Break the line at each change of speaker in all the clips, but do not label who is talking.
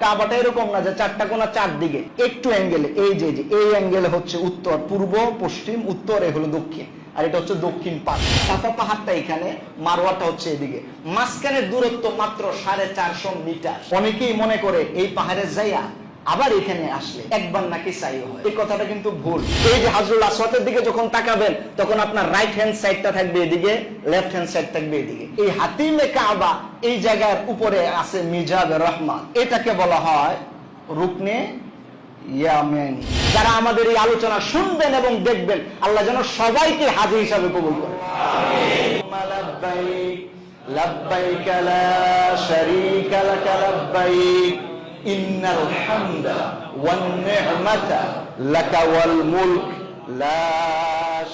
কাবাটা এরকম না যে চারটা কোণা চারদিকে, একটু অ্যাঙ্গেলে, এই যে এই অ্যাঙ্গেলে হচ্ছে উত্তর, পূর্ব, পশ্চিম, উত্তর, এ হলো দক্ষিণ, আর এটা হচ্ছে দক্ষিণ পাশ। সাফা পাহাড়টা এখানে, মারওয়াটা হচ্ছে এদিকে। মাঝখানের দূরত্ব মাত্র 450 মিটার। অনেকেই মনে করে এই পাহাড়ের যাইয়া আবার এখানে আসলে একবার নাকি চাই হয়, এই কথাটা কিন্তু ভুল। এই যে হাজরুল আসওয়াদের দিকে যখন তাকাবেন তখন আপনার রাইট হ্যান্ড সাইডটা থাকবে এদিকে, লেফট হ্যান্ড সাইড থাকবে এদিকে। এই হাতিমে কাবা এই জায়গার উপরে আছে মিজাবে রহমান, এটাকে বলা হয় রুকনে ইয়ামানি। যারা আমাদের এই আলোচনা শুনবেন এবং দেখবেন, আল্লাহ যেন সবাইকে হাজী হিসাবে কবুল করেন। লাব্বাইক লাব্বাইক লা শারীকা লাক লাব্বাইক ইন্নাল হামদা ওয়ান নি'মাতা লাকা ওয়াল মুলক লা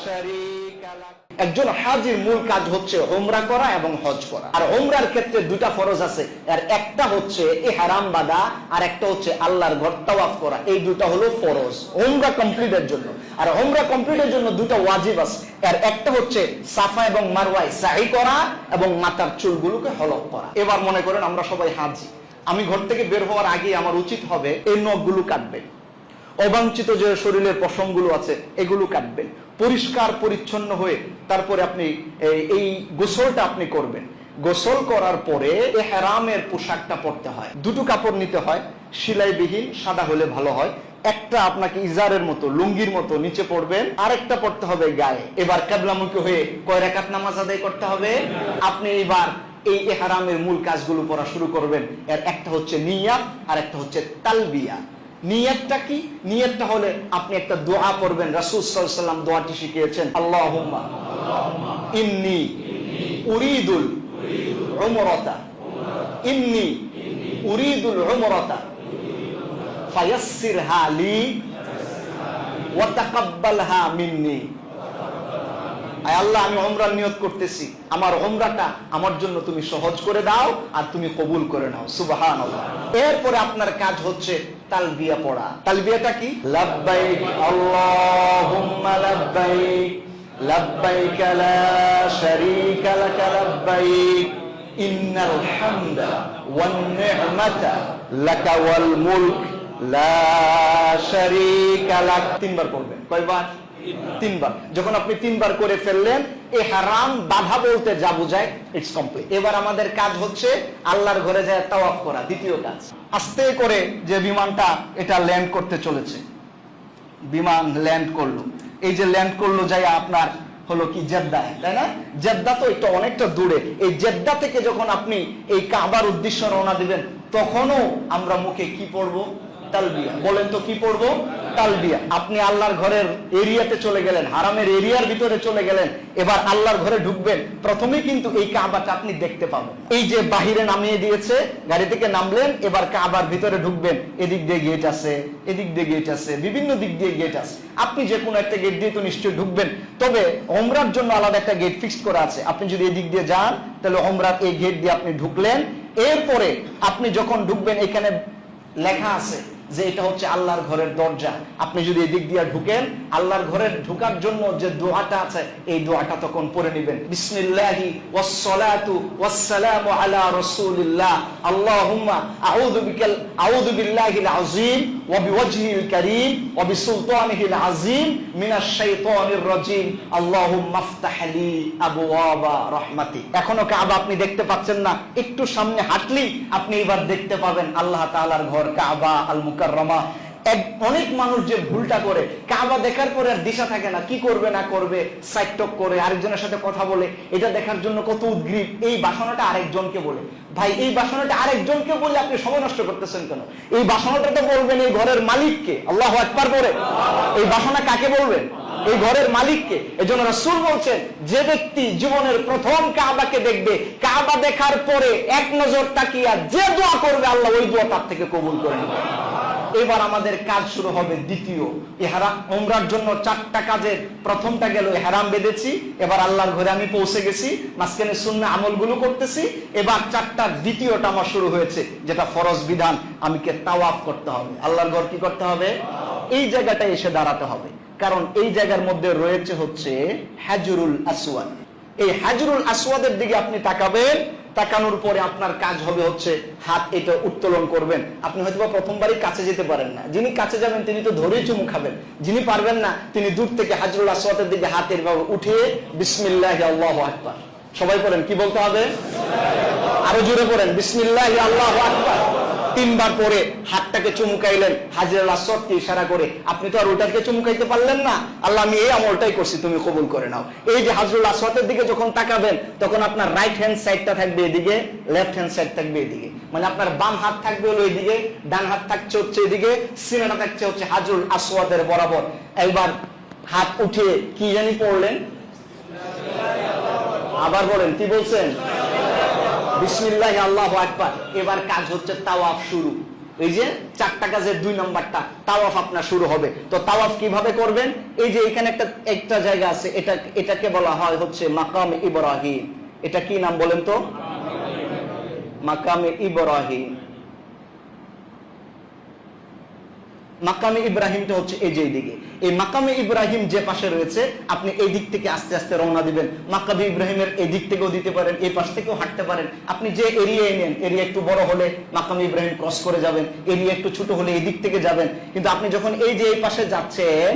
শারীকা লাক। একজন হাজীর মূল কাজ হচ্ছে উমরা করা এবং হজ করা। আর উমরার ক্ষেত্রে দুটা ফরজ আছে, আর একটা হচ্ছে ইহরাম বাঁধা, আর একটা হচ্ছে আল্লাহর ঘর তাওয়াফ করা। এই দুটা হলো ফরজ উমরা কমপ্লিটের জন্য। আর উমরা কমপ্লিটের জন্য দুটো ওয়াজিব আছে, আর একটা হচ্ছে সাফা এবং মারওয়ায় সাই করা এবং মাথার চুলগুলোকে হলক করা। এবার মনে করেন আমরা সবাই হাজী, আমি ঘর থেকে বের হওয়ার আগে আমার উচিত হবে এই নখগুলো কাটবেন, অবাঞ্ছিত যে শরীরের পশমগুলো আছে এগুলো কাটবেন, পরিষ্কার পরিচ্ছন্ন হয়ে তারপরে আপনি এই গোসলটা আপনি করবেন। গোসল করার পরে ইহরামের পোশাকটা পরতে হয়, দুটো কাপড় নিতে হয়, সেলাইবিহীন, সাদা হলে ভালো হয়। একটা আপনাকে ইজারের মতো, লুঙ্গির মতো নিচে পড়বেন, আরেকটা পড়তে হবে গায়ে। এবার কিবলামুখী হয়ে কয় রাকাত নামাজ আদায় করতে হবে। আপনি এবার এই ইহরামের মূল কাজগুলো করা শুরু করবেন। এর একটা হচ্ছে নিয়াত, আর একটা হচ্ছে তালবিয়া। নিয়াতটা কি? নিয়াতটা হলে আপনি একটা দোয়া পড়বেন, রাসূল সাল্লাল্লাহু আলাইহি ওয়াসাল্লাম দোয়াটি শিখিয়েছেন, আল্লাহুম্মা ইন্নী উরিদুল উমরাতা ইন্নী উরিদুল উমরাতা ফায়াসসিরহা লি ওয়া তাকাব্বালহা মিন্নী। আয় আল্লাহ, আমি উমরার নিয়ত করতেছি, আমার উমরাটা আমার জন্য তুমি সহজ করে দাও আর তুমি কবুল করে নাও। সুবহানাল্লাহ। এরপরে আপনার কাজ হচ্ছে তালবিয়া পড়া। তালবিয়াটা কি? লাব্বাইক আল্লাহুম্মা লাব্বাইক লাব্বাইক লা শারীকা লাক লাব্বাইক ইন্নাল হামদা ওয়ান নি'মাতা লাকা ওয়াল মুলক লা শারীকা লাক। তিনবার পড়বেন। কয়বার? তিনবার। যখন আপনি তিনবার করে ফেললেন, ইহরাম বাঁধা বলতে যা বোঝায় ইটস কমপ্লিট। এবার আমাদের কাজ হচ্ছে আল্লাহর ঘরে যায় তাওয়াফ করা, দ্বিতীয় কাজ। আস্তে করে যে বিমানটা এটা ল্যান্ড করতে চলেছে, বিমান ল্যান্ড করলো, এই যে ল্যান্ড করলো যায় আপনার হলো কি জেদ্দা, তাই না? জেদ্দা তো এটা অনেকটা দূরে। এই জেদ্দা থেকে যখন আপনি এই কাবার উদ্দেশ্যে রওনা দিবেন, তখনও আমরা মুখে কি পড়বো? তালবিয়া। বলেন তো কি পড়বো? তালবিয়া। আপনি আল্লাহর ঘরের এরিয়াতে চলে গেলেন, হারামের এরিয়ার ভিতরে চলে গেলেন, এবার আল্লাহর ঘরে ঢুকবেন, প্রথমে কিন্তু এই কাবাটা আপনি দেখতে পাবেন। এই যে বাহিরে নামিয়ে দিয়েছে, গাড়ি থেকে নামলেন, এবার কাবার ভিতরে ঢুকবেন, এদিক দিয়ে গেট আছে, এদিক দিয়ে গেট আছে, বিভিন্ন দিক দিয়ে গেট আছে। আপনি যে কোনো একটা গেট দিয়ে তো নিশ্চয়ই ঢুকবেন, তবে উমরার জন্য আলাদা একটা গেট ফিক্সড করা আছে। আপনি যদি এদিক দিয়ে যান তাহলে উমরার এই গেট দিয়ে আপনি ঢুকলেন। এরপরে আপনি যখন ঢুকবেন, এখানে লেখা আছে যে এটা হচ্ছে আল্লাহর ঘরের দরজা। আপনি যদি এদিক দিয়ে ঢুকেন, আল্লাহর ঘরের ঢোকার জন্য যে দোয়াটা আছে এই দোয়াটা তখন পড়ে নেবেন। বিসমিল্লাহি ওয়াসসালাতু ওয়াসসালামু আলা রাসূলিল্লাহ আল্লাহুম্মা আউযু বিল্লাহিল আযীম ওয়া বিওয়াজহিল কারীম ওয়া বিসুলতানিহিল আযীম মিনাশ শাইতানির রাজীম আল্লাহুম্মা ইফতাহ লি আবওয়াবা রাহমাতিক। এখনো কাবা আপনি দেখতে পাচ্ছেন না, একটু সামনে হাঁটলেই আপনি এবার দেখতে পাবেন আল্লাহ তাআলার ঘর কাবা আল মুকাররমা। অনেক মানুষ যে ভুলটা করে, কাবা দেখার পরে আর দিশা থাকে না, কি করবে না করবে, সাইড টক করে, আরেকজনের সাথে কথা বলে, এটা দেখার জন্য কত উদ্গ্রীব, এই বাসনাটা আরেকজনকে বলে। ভাই, এই বাসনাটা আরেকজনকে বললে আপনি সময় নষ্ট করতেছেন কেন? এই বাসনাটা তো বলবেন এই ঘরের মালিককে। আল্লাহু আকবার করে এই বাসনা কাকে বলবেন? এই ঘরের মালিককে। এজন্য রাসূল বলছেন, যে ব্যক্তি জীবনের প্রথম কাবাকে দেখবে, কাবা দেখার পরে এক নজর তাকিয়া যে দোয়া করবে, আল্লাহ ওই দোয়া তার থেকে কবুল করে নেবেন। এবার আমাদের কাজ শুরু হবে দ্বিতীয়। ইহরাম উমরার জন্য 4টা কাজের প্রথমটা গেল ইহরাম বেঁধেছি, এবার আল্লাহর ঘরে আমি পৌঁছে গেছি, মাঝখানে সুন্নাহ আমলগুলো করতেছি। এবার 4টার দ্বিতীয়টা আমার শুরু হয়েছে, যেটা ফরজ বিধান, আমাকে তাওয়াফ করতে হবে। আল্লাহর ঘর কি করতে হবে? এই জায়গাটায় এসে দাঁড়াতে হবে, কারণ এই জায়গার মধ্যে রয়েছে হচ্ছে হাজরুল আসওয়াদ। এই হাজরুল আসওয়াদের দিকে আপনি তাকাবেন, তাকানোর পরে আপনার কাজ হবে হচ্ছে হাত এটা উত্তোলন করবেন। আপনি হয়তো প্রথমবারই কাছে যেতে পারেন না, যিনি কাছে যাবেন তিনি তো ধরেই চুমু খাবেন, যিনি পারবেন না তিনি দূর থেকে হাজরুল আসওয়াদের দিকে হাত এভাবে উঠিয়ে বিসমিল্লাহি আল্লাহু আকবার, সবাই পড়েন, কি বলতে হবে? আরো জোরে পড়েন, বিসমিল্লাহি আল্লাহু আকবার। 3 বার পরে হাতটাকে চুমুকাইলেন হাজরুল আসওয়াদকে ইশারা করে। আপনি তো আর ওটাকে চুমুকাইতে পারলেন না, আল্লাহ আমি এই আমলটাই করছি, তুমি কবুল করে নাও। এই যে হাজরুল আসওয়াদের দিকে যখন তাকাবেন তখন আপনার রাইট হ্যান্ড সাইডটা থাকবে এদিকে, লেফট হ্যান্ড সাইড থাকবে এদিকে, মানে আপনার বাম হাত থাকবে হলো এদিকে, ডান হাত থাকছে হচ্ছে এদিকে, সিনাটা থাকছে হচ্ছে হাজরুল আসওয়াদের বরাবর। একবার হাত উঠিয়ে কি জানি পড়লেন, আবার বলেন, কি বলছেন? বিসমিল্লাহি আল্লাহু আকবার। এবার কাজ হচ্ছে তাওয়াফ শুরু। এই যে 4টা কাজের 2 নম্বরটা তাওয়াফ আপনার শুরু হবে। তো তাওয়াফ কিভাবে করবেন? এই যে এখানে একটা জায়গা আছে, এটাকে বলা হয় হচ্ছে মাকামে ইব্রাহিম। এটা কি নাম বলেন তো? মাকামে ইব্রাহিম। মাকামে ইব্রাহিমটা হচ্ছে এই যে এইদিকে, এই মাকামে ইব্রাহিম যে পাশে রয়েছে আপনি এই দিক থেকে আস্তে আস্তে রওনা দিবেন। মাকামে ইব্রাহিমের এই দিক থেকেও দিতে পারেন, এই পাশ থেকেও হাঁটতে পারেন। আপনি যে এরিয়ায় নেন, এরিয়া একটু বড় হলে মাকামে ইব্রাহিম ক্রস করে যাবেন, এরিয়া একটু ছোট হলে এই দিক থেকে যাবেন। কিন্তু আপনি যখন এই যে এই পাশে যাচ্ছেন,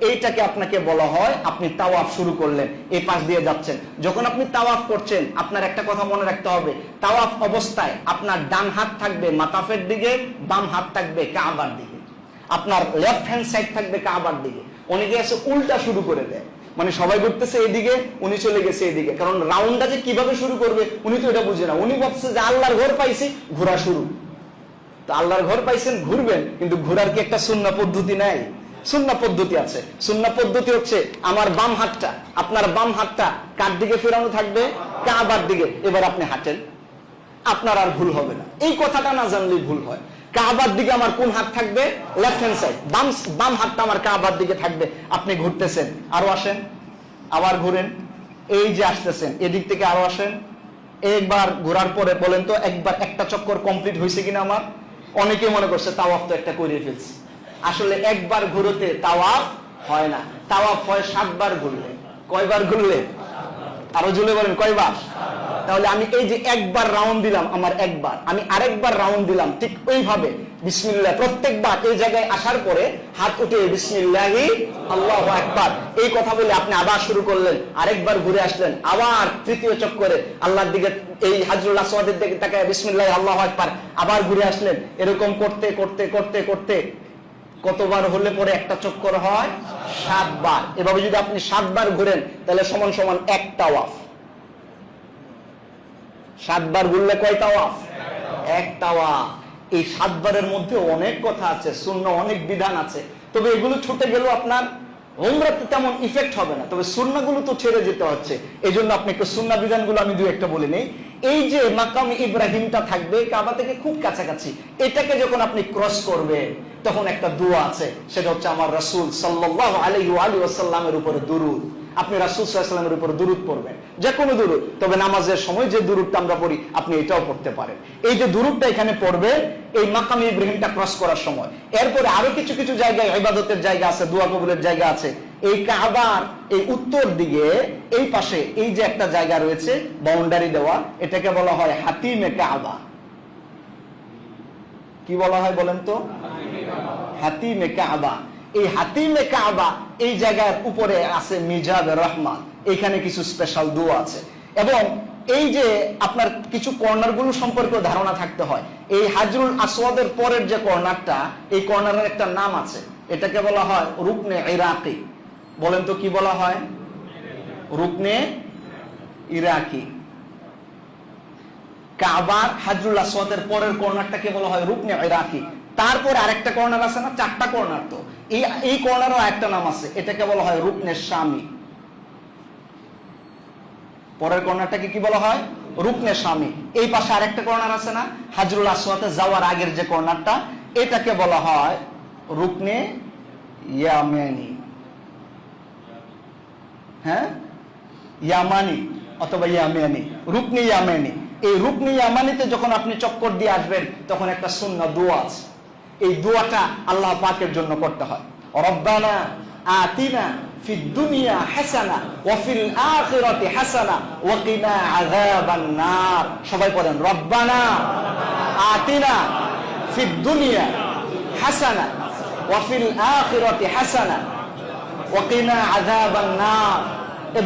এইটাকে আপনাকে বলা হয় আপনি তাওয়াফ শুরু করলেন, এই পাশ দিয়ে যাচ্ছেন। যখন আপনি তাওয়াফ করছেন আপনার একটা কথা মনে রাখতে হবে, তাওয়াফ অবস্থায় আপনার ডান হাত থাকবে মাতাফের দিকে, বাম হাত থাকবে কাবার দিকে, আপনার লেফট হ্যান্ড সাইড থাকবে কাবার দিকে। অনেকে এসে উল্টা শুরু করে দেয়, মানে সবাই করতেছে এদিকে, উনি চলে গেছে এদিকে, কারণ রাউন্ডটা যে কিভাবে শুরু করবে উনি তো এটা বুঝে না। উনি ভাবছে যে আল্লাহর ঘর পাইছি, ঘোরা শুরু। তো আল্লাহর ঘর পাইছেন, ঘুরবেন, কিন্তু ঘোরার কি একটা সুন্নাহ পদ্ধতি নাই? সুন্নাহ পদ্ধতি আছে। সুন্নাহ পদ্ধতি হচ্ছে আমার বাম হাতটা, আপনার বাম হাতটা কার দিকে ফেরানো থাকবে? কাবার দিকে। এবার আপনি হাঁটেন, আপনার আর ভুল হবে না। এই কথাটা না জানলেই ভুল হয়। কাবার দিকে আমার কোন হাত থাকবে? Left hand side. বাম হাতটা আমার কাবার দিকে থাকবে। আপনি ঘুরতেছেন, আরো আসেন, আবার ঘুরেন, এই যে আসতেছেন এদিক থেকে আরো আসেন। একবার ঘোরার পরে বলেন তো একবার একটা চক্কর কমপ্লিট হয়েছে কিনা আমার? অনেকে মনে করছে তাওয়াফ তো একটা করে ফেলছি। আসলে একবার ঘুরতে তাওয়াফ হয় না, তাওয়াফ হয় 7 বার ঘুরলে। কয়বার ঘুরলে? আরো জোরে বলেন, কয়বার? তাহলে আমি এই যে একবার রাউন্ড দিলাম, আমার একবার, আমি আরেকবার রাউন্ড দিলাম, ঠিক ওইভাবে বিসমিল্লাহ প্রত্যেকবার এই জায়গায় আসার পরে হাত উঠে বিসমিল্লাহি আল্লাহু আকবার এই কথা বলে আপনি আবার শুরু করলেন, আরেকবার ঘুরে আসলেন, আবার তৃতীয় চক্করে আল্লাহর দিকে এই হাজরুল আসওয়াদের দিকে তাকায় বিসমিল্লাহি আল্লাহু আকবার আবার ঘুরে আসলেন। এরকম করতে করতে করতে করতে কতবার হলে পরে একটা চক্কর হয়? 7 বার। এভাবে যদি আপনি 7 বার ঘুরেন তাহলে সমান সমান এক তাওয়াফ। 7 বার ঘুরলে কয় তাওয়াফ? এক তাওয়াফ। এই 7 বারের মধ্যে অনেক কথা আছে, সুন্নাহ অনেক বিধান আছে, তবে এগুলো ছুটে গেলেও আপনার উমরাতে তেমন ইফেক্ট হবে না, তবে সুন্নাহগুলো তো ছেড়ে যেতে হচ্ছে। এই জন্য আপনি একটু সুন্নাহ বিধানগুলো আমি 2-1টা বলে নেই। এই যে মাকাম ইব্রাহিমটা থাকবে কাবা থেকে খুব কাছাকাছি, এটাকে যখন আপনি ক্রস করবেন তখন একটা দোয়া আছে, সেটা হচ্ছে আমার রাসূল সাল্লাল্লাহু আলাইহি ওয়াসাল্লামের উপরে দুরূদ। আপনি রাসূল সাল্লাল্লাহু আলাইহি ওয়াসাল্লামের উপরে দুরূদ পড়বেন, যে কোনো দুরূদ, তবে নামাজের সময় যে দুরূদটা আমরা পড়ি আপনি এটাও পড়তে পারেন। এই যে দুরূদটা এখানে পড়বে এই মাকাম ইব্রাহিমটা ক্রস করার সময়। এরপরে আরো কিছু কিছু জায়গায় ইবাদতের জায়গা আছে, দোয়া কবুলের জায়গা আছে। এই কাবার এই উত্তর দিকে এই পাশে এই যে একটা জায়গা রয়েছে বাউন্ডারি দেওয়া, এটাকে বলা হয় হাতিমে কাবা। কি বলা হয় বলেন তো? হাতিমে কাবা। এই হাতিমে কাবা এই জায়গার উপরে আছে মিজাবে রহমান, এখানে কিছু স্পেশাল দোয়া আছে। এবং এই যে আপনার কিছু কর্নারগুলো সম্পর্কে ধারণা থাকতে হয়। এই হাজরুল আসওয়াদের পরের যে কর্নারটা, এই কর্নারের একটা নাম আছে, এটাকে বলা হয় রুকনে ইরাকি। বলেন তো কি বলা হয়? রুকনে ইরাকি। কাবার হাজরুল আসওয়াদের পরের কর্নারটাকে বলা হয় রুকনে ইরাকি। তারপর আরেকটা কর্নার আছে না, 4টা কর্নার, তো এই কর্নারও একটা নাম আছে, এটাকে বলা হয় রুকনে শামি। পরের কর্নারটাকে কি বলা হয়? রুকনে শামি। এই পাশে আরেকটা কর্নার আছে না হাজরুল আসওয়াদে যাওয়ার আগের যে কর্নারটা, এটাকে বলা হয় রুকনে ইয়ামানি। হ্যাঁ, ইয়ামানি অথবা ইয়ামানি, রুকনে ইয়ামানি। এই রুকনে ইয়ামানিতে যখন আপনি চক্কর দিয়ে আসবেন তখন একটা সুন্নাহ দোয়া আছে। এই দোয়াটা আল্লাহ পাকের জন্য করতে হয়। রব্বানা আতিনা ফিদ দুনিয়া হাসানা ওয়া ফিল আখিরাতি হাসানা ওয়া কিনা আযাবান নার। সবাই পড়েন, রব্বানা আতিনা ফিদ দুনিয়া হাসানা ওয়া ফিল আখিরাতি হাসানা ওয়া কিনা আযাবান নার।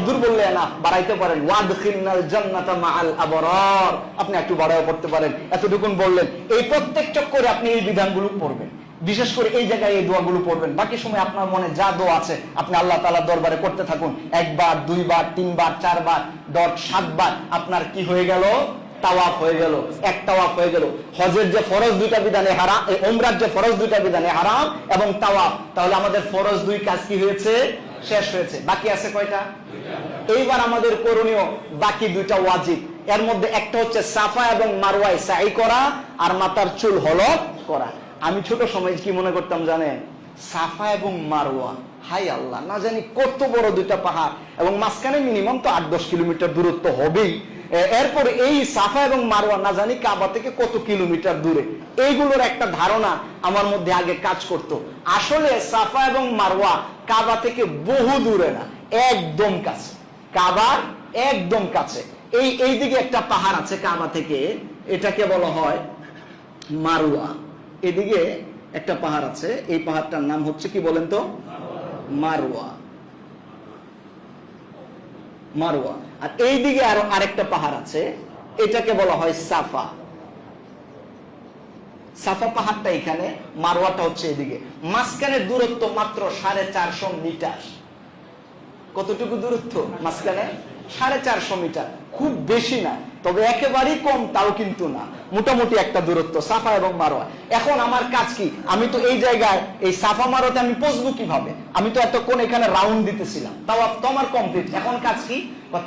দূর বললে না, বাড়াইতে পারেন, ওয়াদখিলনাল জান্নাতা মাআল আবরার। আপনি একটু বাড়ায় পড়তে পারেন, এতটুকুন বললেন। এই প্রত্যেক চক্করে আপনি এই বিধানগুলো পড়বেন, বিশেষ করে এই জায়গায় এই দোয়াগুলো পড়বেন। বাকি সময় আপনার মনে যা দোয়া আছে আপনি আল্লাহ তাআলার দরবারে করতে থাকুন। একবার, দুইবার, তিনবার, চারবার, 7বার আপনার কি হয়ে গেল? তাওয়াফ হয়ে গেল, এক তাওয়াফ হয়ে গেল। হজের যে ফরজ 2টা বিধানে হারাম, উমরার যে ফরজ 2টা বিধানে হারাম এবং তাওয়াফ, তাহলে আমাদের ফরজ 2 কাজ কি হয়েছে? শেষ হয়েছে। বাকি আছে কয়টা? এইবার আমাদের করণীয় বাকি 2টা ওয়াজিব। এর মধ্যে একটা হচ্ছে সাফা এবং মারওয়ায় সাই করা আর মাথার চুল হলক করা। আমি ছোট সময় কি মনে করতাম জানেন? সাফা এবং মারওয়া, হাই আল্লাহ, না জানি কত বড় 2টা পাহাড় এবং মাঝখানে মিনিমাম তো 8-10 কিলোমিটার দূরত্ব হবেই। এরপরে এই সাফা এবং মারওয়া না জানি কাবা থেকে কত কিলোমিটার দূরে। এইগুলোর একটা ধারণা আমার মধ্যে আগে কাজ করত। আসলে সাফা এবং মারওয়া কাবা থেকে বহু দূরে না, একদম কাছে, কাবার একদম কাছে। এই দিকে একটা পাহাড় আছে কাবা থেকে, এটাকে বলা হয় মারওয়া। এদিকে একটা পাহাড় আছে, এই পাহাড়টার নাম হচ্ছে কি বলেন তো? মারওয়া। মারওয়া। আর এইদিকে আরো আরেকটা পাহাড় আছে, এটাকে বলা হয় সাফা। সাফা পাহাড়টা এখানে, মারওয়াটা হচ্ছে এদিকে। মাঝখানের দূরত্ব মাত্র 450 মিটার। কতটুকু দূরত্ব মাঝখানে? 450 মিটার। খুব বেশি না, তবে একেবারেই কম তাও কিন্তু না, মোটামুটি একটা দূরত্ব সাফা এবং মারওয়া। এখন আমার কাজ কি? আমি তো এই জায়গায় এই সাফা মারওয়াতে আমি পৌঁছবো কিভাবে? আমি তো এতক্ষণ এখানে রাউন্ড দিতেছিলাম, তাওয়াফ তো আমার কমপ্লিট। এখন কাজ কি?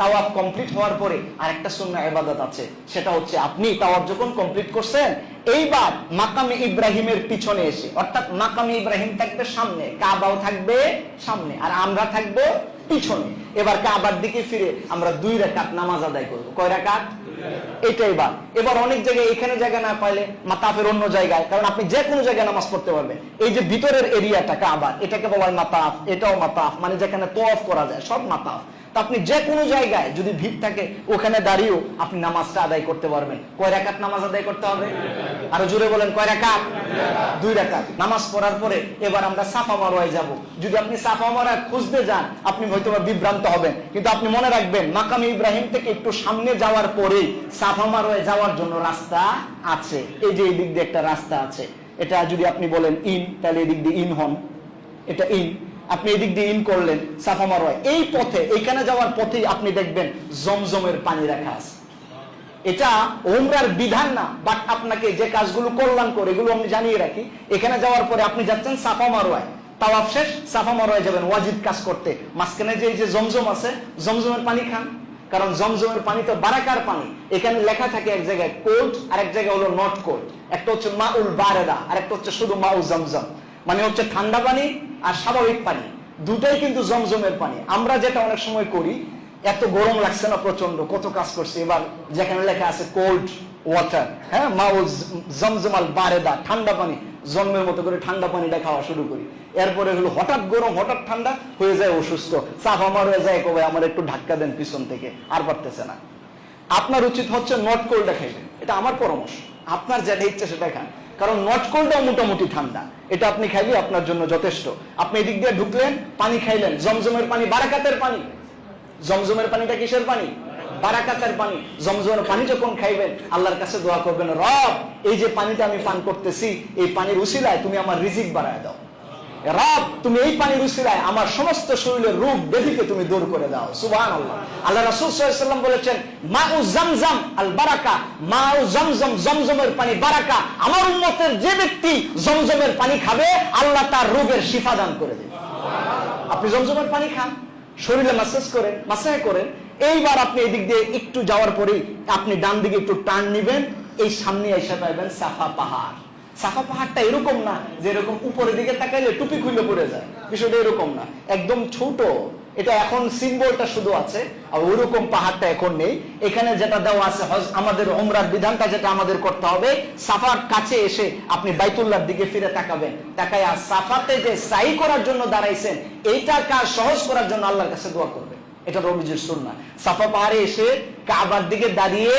তাওয়াফ কমপ্লিট হওয়ার পরে আরেকটা সুন্নাহ ইবাদত আছে, সেটা হচ্ছে আপনি তাওয়াফ যখন কমপ্লিট করছেন, এইবার মাকামে ইব্রাহিমের পিছনে এসে, অর্থাৎ মাকামে ইব্রাহিম থাকবে সামনে, কাবাও থাকবে সামনে, আর আমরা থাকবো পিছনে। এবার কাবার দিকে ফিরে আমরা 2 রাকাত নামাজ আদায় করব। কয় রাকাত? এটাই। এবার অনেক জায়গায় এখানে জায়গা না পাইলে মাতাফের অন্য জায়গায়, কারণ আপনি যে কোনো জায়গায় নামাজ পড়তে পারবেন। এই যে ভিতরের এরিয়াটা কাবার, এটাকে বলা হয় মাতাফ, এটাও মাতাফ, মানে যেখানে তওয়াফ করা যায় সব মাতাফ। তো আপনি যে কোনো জায়গায় যদি ভিড় থাকে ওখানে দাঁড়িয়েও আপনি নামাজটা আদায় করতে পারবেন। কয় রাকাত নামাজ আদায় করতে হবে? আরো জোরে বলেন, কয় রাকাত? 2 রাকাত। নামাজ পড়ার পরে এবার আমরা সাফা মারওয়ায় যাব। যদি আপনি সাফা মারওয়া খুঁজতে যান আপনি হয়তো বিভ্রান্ত হবেন, কিন্তু আপনি মনে রাখবেন মাকামে ইব্রাহিম থেকে একটু সামনে যাওয়ার পরেই সাফা মারওয়ায় যাওয়ার জন্য রাস্তা আছে। এই যে এই দিক দিয়ে একটা রাস্তা আছে, এটা যদি আপনি বলেন ইন, তাহলে এদিক দিয়ে ইন হন, এটা ইন। আপনি এদিক দিয়ে ইন করলেন সাফা মারওয়া। এই পথে, এইখানে যাওয়ার পথেই আপনি দেখবেন জমজমের পানি রাখা আছে। এটা উমরার বিধান না, বাট আপনাকে যে কাজগুলো করলাম করে এগুলো আমি জানিয়ে রাখি। এখানে যাওয়ার পরে আপনি যাচ্ছেন সাফা মারওয়ায়, তাওয়াফ শেষ, সাফা মারওয়ায় যাবেন ওয়াজিব কাজ করতে। মাঝখানে যে জমজম আছে, জমজমের পানি খান, কারণ জমজমের পানি তো বারাকার পানি। এখানে লেখা থাকে এক জায়গায় কোল্ড আর এক জায়গায় হলো নট কোল্ড। একটা হচ্ছে মাউল বারেদা আর একটা হচ্ছে শুধু মাউ জমজম, মানে হচ্ছে ঠান্ডা পানি আর স্বাভাবিক পানি, দুটাই কিন্তু জমজমের পানি। আমরা যেটা অনেক সময় করি, এত গরম লাগছে না প্রচন্ড, কত কাজ করছি, এবার যেখানে লেখা আছে কোল্ড ওয়াটার, হ্যাঁ, মাউ জমজমাল বারেদা, ঠান্ডা পানি, জন্মের মতো করে ঠান্ডা পানিটা খাওয়া শুরু করি। এরপরে হলো হঠাৎ গরম হঠাৎ ঠান্ডা হয়ে যায়, অসুস্থ, চাপ আমার হয়ে যায়, কবে আমার একটু ধাক্কা দেন পিছন থেকে, আর পারতেছে না। আপনার উচিত হচ্ছে নট কোল্ডটা খাইবেন, এটা আমার পরামর্শ। আপনার যেটা ইচ্ছে সেটা খান, কারণ নট কোল্ডটাও মোটামুটি ঠান্ডা, এটা আপনি খাইলে আপনার জন্য যথেষ্ট। আপনি এদিক দিয়ে ঢুকলেন, পানি খাইলেন, জমজমের পানি, বারাকাতের পানি। জমজমের পানিটা কিসের পানি? বারাকাতের পানি। জমজমের পানি যখন খাইবেন আল্লাহর কাছে দোয়া করবেন, রব এই যে পানিটা আমি পান করতেছি, এই পানির উসিলায় তুমি আমার রিজিক বাড়ায় দাও। রব তুমি এই পানির উসিলায় আমার সমস্ত শরীরের রোগ ব্যাধিকে তুমি দূর করে দাও। সুবহানাল্লাহ। আল্লাহ রাসূল সাল্লাল্লাহু আলাইহি ওয়াসাল্লাম বলেছেন, মাউ জামজাম আল বারাকা, মাউ জমজম, জমজমের পানি বারাকা। আমার উম্মতের যে ব্যক্তি জমজমের পানি খাবে আল্লাহ তার রোগের শিফা দান করে দেবে। আপনি জমজমের পানি খান, শরীরে মাসাজ করেন, মাসাজ করেন। এইবার আপনি এদিক দিয়ে একটু যাওয়ার পরেই আপনি ডান দিকে একটু টার্ন নিবেন, এই সামনে এসে পাবেন সাফা পাহাড়। সাফা পাহাড়টা এরকম না যে এরকম উপরের দিকে তাকাইলে টুপি খুলে পড়ে যায়, বিষয়টা এরকম না, একদম ছোট, এটা এখন সিম্বলটা শুধু আছে, আর ওইরকম পাহাড়টা এখন নেই। এখানে যেটা দেওয়া আছে আমাদের উমরার বিধানটা যেটা আমাদের করতে হবে, সাফার কাছে এসে আপনি বাইতুল্লাহর দিকে ফিরে তাকাবেন, তাকায় আর সাফাতে যে সাই করার জন্য দাঁড়াইছেন এইটা কাজ সহজ করার জন্য আল্লাহর কাছে দোয়া করবেন। এটা নবীজির সুন্নাহ। সাফা পাহাড়ে এসে কাবার দিকে দাঁড়িয়ে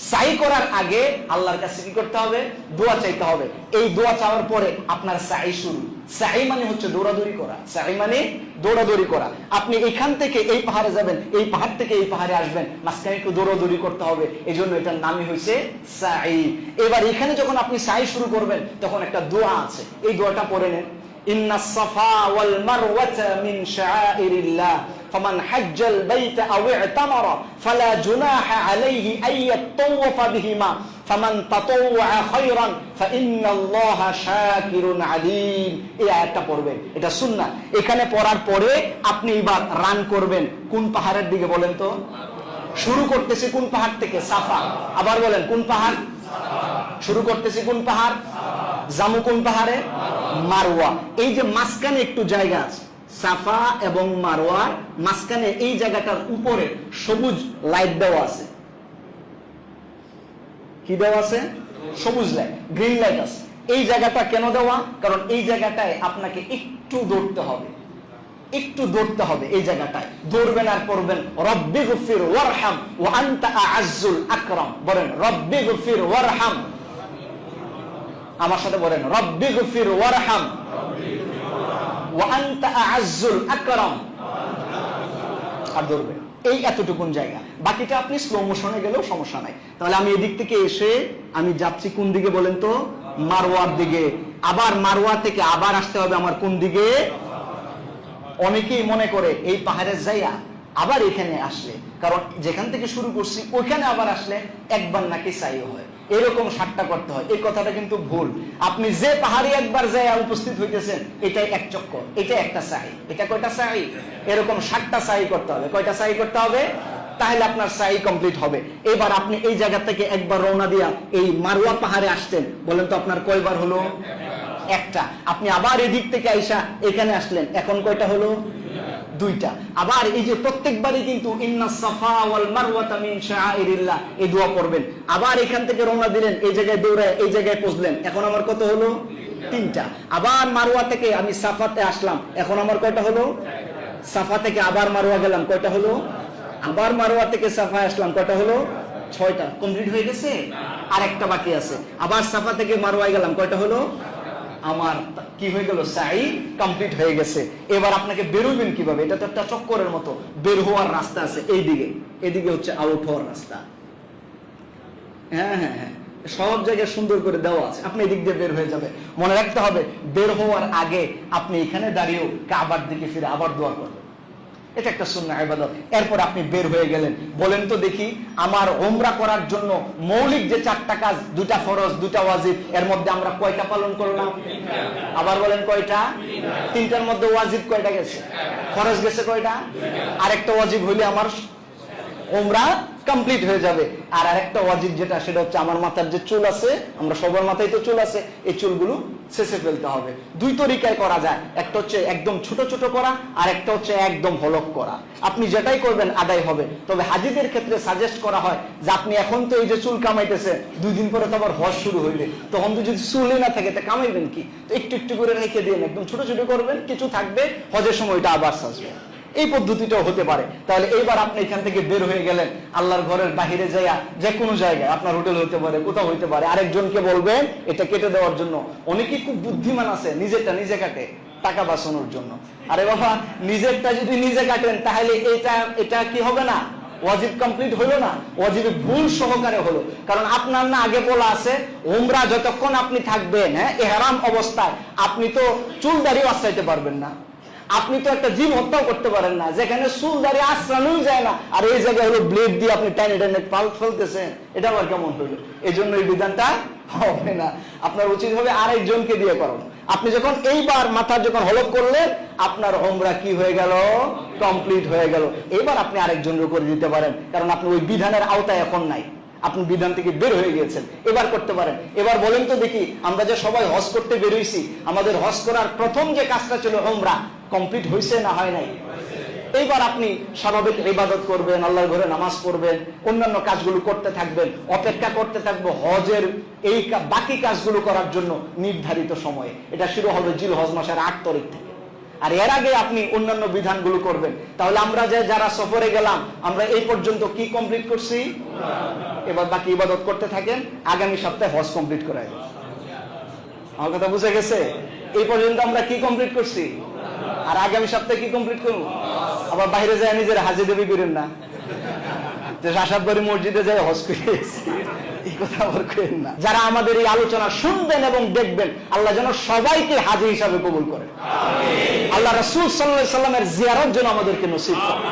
সাই করার আগে আল্লাহর কাছে কি করতে হবে? দোয়া চাইতে হবে। এই দোয়া চাওয়ার পরে আপনার সাই শুরু। সাই মানে হচ্ছে দৌড়াদৌড়ি করা। সাই মানে দৌড়াদৌড়ি করা। আপনি এখান থেকে এই পাহাড়ে যাবেন, এই পাহাড় থেকে এই পাহাড়ে আসবেন, মাঝখানে একটু দৌড়াদৌড়ি করতে হবে, এই জন্য এটার নামই হয়েছে সাই। এবার এখানে যখন আপনি সাই শুরু করবেন তখন একটা দোয়া আছে, এই দোয়াটা পড়ে নেন। ইন্নাস সাফা ওয়াল মারওয়াতা মিন শাআইরিল্লাহ ফামান হাজ্জাল বাইতা আও ইতামারা ফালা জুনাহা আলাইহি আন ইয়াতাওয়াফা বিহিমা ফামান তাতাওয়া খায়রান ফাইন্নাল্লাহা শাকিরুন আলীম। এই আয়াতটা পড়বেন, এটা সুন্নাহ। এখানে পড়ার পরে আপনি এবার রান করবেন কোন পাহাড়ের দিকে বলেন তো? শুরু করতেছি কোন পাহাড় থেকে? সাফা। আবার বলেন কোন পাহাড়? শুরু করতেছি কোন পাহাড়? জামু কোন পাহাড়ে? মারওয়া। এই যে মাঝখানে একটু জায়গা আছে, সাফা এবং মারওয়ার মাঝখানে এই জায়গাটার উপরে সবুজ লাইট দেওয়া আছে। কি দেওয়া আছে? সবুজ লাইট, গ্রিন লাইট আছে। এই জায়গাটা কেন দেওয়া? কারণ এই জায়গাটায় আপনাকে একটু দৌড়তে হবে, একটু দৌড়তে হবে। এই জায়গাটায় দৌড়বেন আর পড়বেন রব্বি গফির ওয়ারহাম ওয়া আনতা আ'আজ্জুল আকরাম। বলেন রব্বি গফির ওয়ারহাম। আমার সাথে বলেন রব্বি গফির ওয়ারহাম ওয়া আনতা আ'আজ্জুল আকরাম। আর দৌড়বেন এই এতটুকুন জায়গা। বাকিটা আপনি স্লো মোশনে গেলেও সমস্যা নাই। তাহলে আমি এদিক থেকে এসে আমি যাচ্ছি কোন দিকে বলেন তো? মারওয়ার দিকে। আবার মারওয়া থেকে আবার আসতে হবে আমার কোন দিকে? অনেকেই মনে করে এই পাহাড়ের জায়গা আবার এখানে আসলে, কারণ যেখান থেকে শুরু করছি ওইখানে আবার আসলে একবার নাকি সাই হয়, এরকম ঠাট্টা করতে হয়। এই কথাটা কিন্তু ভুল। আপনি যে পাহাড়ে একবার জায়গা উপস্থিত হইতেছেন এটাই এক চক্কর, এটা একটা সাই। এটা কয়টা সাই? এরকম 7টা সাই করতে হবে। কয়টা সাই করতে হবে? তাহলে আপনার সাই কমপ্লিট হবে। এবার আপনি এই জায়গা থেকে একবার রওনা দিয়া এই মারওয়া পাহাড়ে আসতেন, বলেন তো আপনার কয়বার হলো? একটা। আপনি আবার এদিক থেকে আইসা এখানে আসলেন, এখন কয়টা হলো? 2টা। আবার এই যে প্রত্যেকবারই কিন্তু ইন্নাস সাফা ওয়াল মারওয়াতা মিন শাআইরিল্লাহ এই দোয়া পড়বেন। আবার এখান থেকে রওনা দিলেন, এই জায়গায় দৌড়ায় এই জায়গায় পৌঁছলেন, এখন আমার কত হলো? 3টা। আবার মারওয়া থেকে আমি সাফাতে আসলাম, এখন আমার কয়টা হলো? সাফা থেকে আবার মারওয়া গেলাম, কয়টা হলো? আবার মারওয়া থেকে সাফা আসলাম, কয়টা হলো? 6টা। কমপ্লিট হয়ে গেছে? আর একটা বাকি আছে। আবার সাফা থেকে মারওয়ায় গেলাম, কয়টা হলো? আমার কি হয়ে গেল? সাই কমপ্লিট হয়ে গেছে। এবার আপনাকে বেরোবেন কিভাবে? এটা তো একটা চক্করের মতো। বের হওয়ার রাস্তা আছে এই দিকে, এদিকে হচ্ছে আউট হওয়ার রাস্তা। হ্যাঁ হ্যাঁ হ্যাঁ, সব জায়গায় সুন্দর করে দেওয়া আছে, আপনি এদিক দিয়ে বের হয়ে যাবে। মনে রাখতে হবে বের হওয়ার আগে আপনি এখানে দাঁড়িয়েও কাবার দিকে ফিরে আবার দোয়া করবেন। এটা একটা সুন্নাহ ইবাদত। এরপর আপনি বের হয়ে গেলেন। বলেন তো দেখি, আমার উমরা করার জন্য মৌলিক যে 4টা কাজ, 2টা ফরজ 2টা ওয়াজিব, এর মধ্যে আমরা কয়টা পালন করলাম? আবার বলেন কয়টা? 3টার মধ্যে ওয়াজিব কয়টা গেছে? ফরজ গেছে কয়টা? আরেকটা ওয়াজিব হইলে আমার উমরা কমপ্লিট হয়ে যাবে। আর আরেকটা ওয়াজিব যেটা, সেটা হচ্ছে আমার মাথার যে চুল আছে, আমরা সবার মাথায় তো চুল আছে, এই চুলগুলো শেষে ফেলতে হবে। 2 তরিকায় করা যায়, একটা হচ্ছে একদম ছোট ছোট করা, আর একটা হচ্ছে একদম হলক করা। আপনি যেটাই করবেন আদায় হবে। তবে হাজিদের ক্ষেত্রে সাজেস্ট করা হয় যে আপনি এখন তো এই যে চুল কামাইতেছে, 2 দিন পরে তো আবার হজ শুরু হইবে, তখন তো যদি চুলই না থাকে তা কামাইবেন কি? তো একটু একটু করে রেখে দিন, একদম ছোট ছোট করবেন, কিছু থাকবে, হজের সময়টা আবার সাজবে। এই পদ্ধতিটাও হতে পারে। তাহলে এইবার আপনি এখান থেকে বের হয়ে গেলেন, আল্লাহর ঘরের বাহিরে যাইয়া যে কোনো জায়গায়, আপনার হোটেল হতে পারে, কোথাও হইতে পারে, আরেকজনকে বলবেন এটা কেটে দেওয়ার জন্য। অনেকেই খুব বুদ্ধিমান আছে, নিজেরটা নিজে কাটে টাকা বাঁচানোর জন্য। আরে বাবা, নিজেরটা যদি নিজে কাটেন তাহলে এটা কি হবে না? ওয়াজিব কমপ্লিট হলো না, ওয়াজিবে ভুল সহকারে হলো। কারণ আপনার না আগে বলা আছে উমরা যতক্ষণ আপনি থাকবেন, হ্যাঁ, ইহরাম অবস্থায় আপনি তো চুল দাড়ি আশ্রাইতে পারবেন না, আপনি তো একটা জীব হত্যাও করতে পারেন না, যেখানে চুল দাড়ি আশ্রানোই যায় না, আর এই জায়গায় হলো ব্লেড দিয়ে আপনি টাইনে টাইনে পাল ফেলতেছেন, এটা আবার কেমন হইলো? এই জন্য এই বিধানটা হবে না। আপনার উচিত হবে আরেকজনকে দিয়ে করানো। আপনি যখন এইবার মাথা যখন হলক করলেন, আপনার উমরা কি হয়ে গেল? কমপ্লিট হয়ে গেল। এবার আপনি আরেকজনের করে দিতে পারেন, কারণ আপনি ওই বিধানের আওতায় এখন নাই, আপনি বিধান থেকে বের হয়ে গিয়েছেন, এবার করতে পারেন। এবার বলেন তো দেখি, আমরা যে সবাই হজ করতে বেরোইছি, আমাদের হজ করার প্রথম যে কাজটা ছিল উমরা, কমপ্লিট হয়েছে না হয় নাই? এইবার আপনি স্বাভাবিক ইবাদত করবেন, আল্লাহর ঘরে নামাজ পড়বেন, অন্যান্য কাজগুলো করতে থাকবেন, অপেক্ষা করতে থাকবো হজের এই বাকি কাজগুলো করার জন্য নির্ধারিত সময়ে। এটা শুরু হবে জিলহজ মাসের 8 তারিখ থেকে। আর এর আগে আপনি অন্যান্য বিধানগুলো করবেন। তাহলে আমরা যারা সফরে গেলাম, আমরা এই পর্যন্ত কি কমপ্লিট করছি? এবার বাকি ইবাদত করতে থাকেন, আগামী সপ্তাহে হজ কমপ্লিট করাই। আমার কথা বুঝে গেছে? এই পর্যন্ত আমরা কি কমপ্লিট করছি, আর আগামী সপ্তাহে কি কমপ্লিট করবো? আবার বাইরে যায় নিজের হাজি দেবী করেন না যে শাসাববাড়ি মসজিদে যায় হজ করে এসেছি, এই কথা আবার করেন না। যারা আমাদের এই আলোচনা শুনবেন এবং দেখবেন, আল্লাহ যেন সবাইকে হাজি হিসাবে কবুল করেন। আল্লাহ রাসূল সাল্লাল্লাহু আলাইহি ওয়াসাল্লামের জিয়ারত যেন আমাদেরকে নসিব করেন।